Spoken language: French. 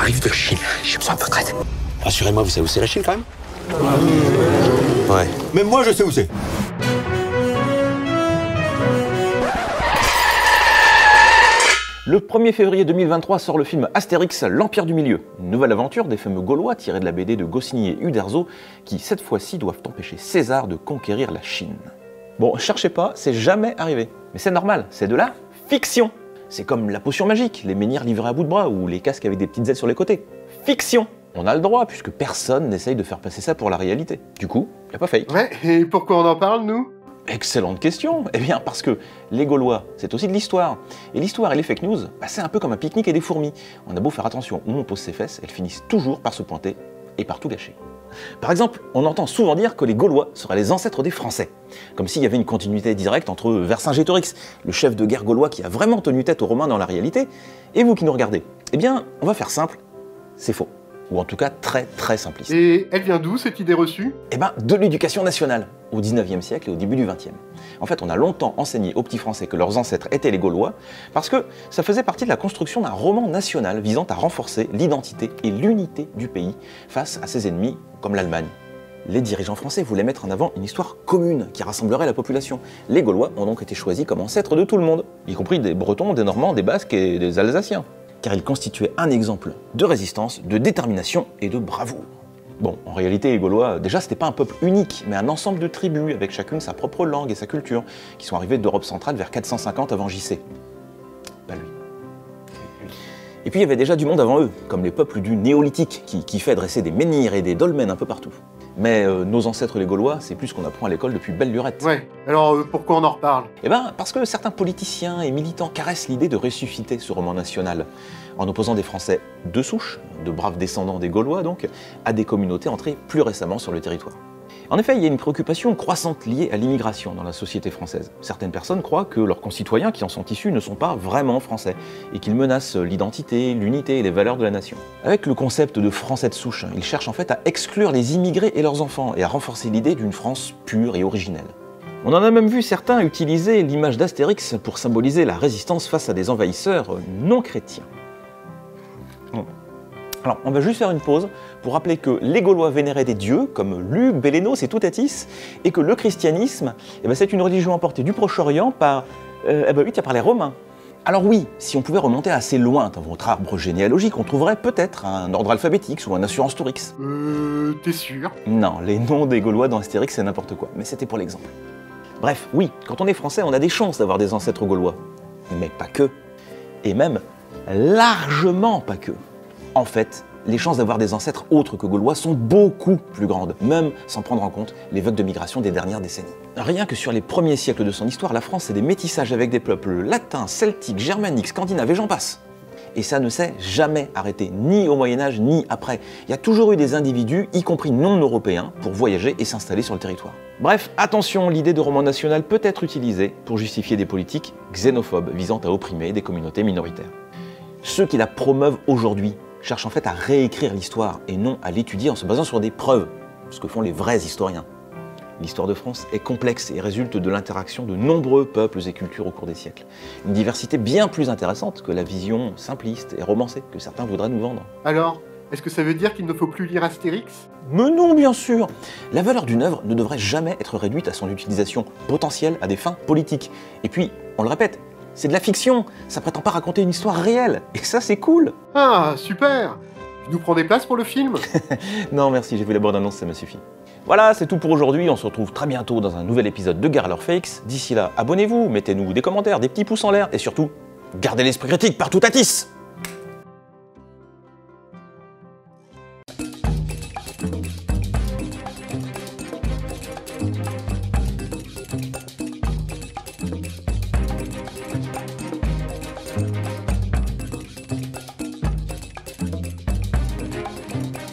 J'arrive de Chine, j'ai besoin de votre aide. Rassurez-moi, vous savez où c'est la Chine quand même? Ouais. Même moi, je sais où c'est. Le 1er février 2023 sort le film Astérix, l'Empire du Milieu, une nouvelle aventure des fameux Gaulois tirés de la BD de Goscinny et Uderzo qui, cette fois-ci, doivent empêcher César de conquérir la Chine. Bon, cherchez pas, c'est jamais arrivé. Mais c'est normal, c'est de la fiction. C'est comme la potion magique, les menhirs livrés à bout de bras ou les casques avec des petites ailes sur les côtés. Fiction! On a le droit, puisque personne n'essaye de faire passer ça pour la réalité. Du coup, y a pas fake. Ouais, et pourquoi on en parle, nous? Excellente question. Eh bien, parce que les Gaulois, c'est aussi de l'histoire. Et l'histoire et les fake news, c'est un peu comme un pique-nique et des fourmis. On a beau faire attention où on pose ses fesses, elles finissent toujours par se pointer et par tout gâcher. Par exemple, on entend souvent dire que les Gaulois seraient les ancêtres des Français. Comme s'il y avait une continuité directe entre Vercingétorix, le chef de guerre gaulois qui a vraiment tenu tête aux Romains dans la réalité, et vous qui nous regardez. Eh bien, on va faire simple, c'est faux. Ou en tout cas très très simpliste. Et elle vient d'où, cette idée reçue? Eh ben, de l'éducation nationale, au 19e siècle et au début du 20e. En fait, on a longtemps enseigné aux petits Français que leurs ancêtres étaient les Gaulois, parce que ça faisait partie de la construction d'un roman national visant à renforcer l'identité et l'unité du pays face à ses ennemis comme l'Allemagne. Les dirigeants français voulaient mettre en avant une histoire commune qui rassemblerait la population. Les Gaulois ont donc été choisis comme ancêtres de tout le monde, y compris des Bretons, des Normands, des Basques et des Alsaciens. Car ils constituaient un exemple de résistance, de détermination et de bravoure. Bon, en réalité, les Gaulois, déjà, c'était pas un peuple unique, mais un ensemble de tribus, avec chacune sa propre langue et sa culture, qui sont arrivées d'Europe centrale vers 450 avant JC. Pas lui. Et puis il y avait déjà du monde avant eux, comme les peuples du Néolithique, qui kiffaient dresser des menhirs et des dolmens un peu partout. Mais nos ancêtres les Gaulois, c'est plus ce qu'on apprend à l'école depuis belle lurette. Ouais, alors pourquoi on en reparle? Eh ben, parce que certains politiciens et militants caressent l'idée de ressusciter ce roman national, en opposant des Français de souche, de braves descendants des Gaulois donc, à des communautés entrées plus récemment sur le territoire. En effet, il y a une préoccupation croissante liée à l'immigration dans la société française. Certaines personnes croient que leurs concitoyens qui en sont issus ne sont pas vraiment français, et qu'ils menacent l'identité, l'unité et les valeurs de la nation. Avec le concept de français de souche, ils cherchent en fait à exclure les immigrés et leurs enfants, et à renforcer l'idée d'une France pure et originelle. On en a même vu certains utiliser l'image d'Astérix pour symboliser la résistance face à des envahisseurs non chrétiens. Alors, on va juste faire une pause pour rappeler que les Gaulois vénéraient des dieux comme Lu, Bélénos et Toutatis, et que le christianisme, c'est une religion importée du Proche-Orient par les Romains. Alors oui, si on pouvait remonter assez loin dans votre arbre généalogique, on trouverait peut-être un ordre alphabétique ou un assurance tourix. T'es sûr? Non, les noms des Gaulois dans Astérix, c'est n'importe quoi, mais c'était pour l'exemple. Bref, oui, quand on est français, on a des chances d'avoir des ancêtres gaulois. Mais pas que. Et même largement pas que. En fait, les chances d'avoir des ancêtres autres que gaulois sont beaucoup plus grandes, même sans prendre en compte les vagues de migration des dernières décennies. Rien que sur les premiers siècles de son histoire, la France c'est des métissages avec des peuples latins, celtiques, germaniques, scandinaves et j'en passe. Et ça ne s'est jamais arrêté, ni au Moyen-Âge, ni après. Il y a toujours eu des individus, y compris non européens, pour voyager et s'installer sur le territoire. Bref, attention, l'idée de roman national peut être utilisée pour justifier des politiques xénophobes visant à opprimer des communautés minoritaires. Ceux qui la promeuvent aujourd'hui cherchent en fait à réécrire l'histoire et non à l'étudier en se basant sur des preuves, ce que font les vrais historiens. L'histoire de France est complexe et résulte de l'interaction de nombreux peuples et cultures au cours des siècles. Une diversité bien plus intéressante que la vision simpliste et romancée que certains voudraient nous vendre. Alors, est-ce que ça veut dire qu'il ne faut plus lire Astérix? Mais non, bien sûr! La valeur d'une œuvre ne devrait jamais être réduite à son utilisation potentielle à des fins politiques. Et puis, on le répète, c'est de la fiction, ça prétend pas raconter une histoire réelle, et ça c'est cool! Ah, super! Tu nous prends des places pour le film? Non merci, j'ai vu la bande-annonce, ça m'a suffi. Voilà, c'est tout pour aujourd'hui, on se retrouve très bientôt dans un nouvel épisode de Gare à leurs fakes. D'ici là, abonnez-vous, mettez-nous des commentaires, des petits pouces en l'air, et surtout, gardez l'esprit critique par Toutatis!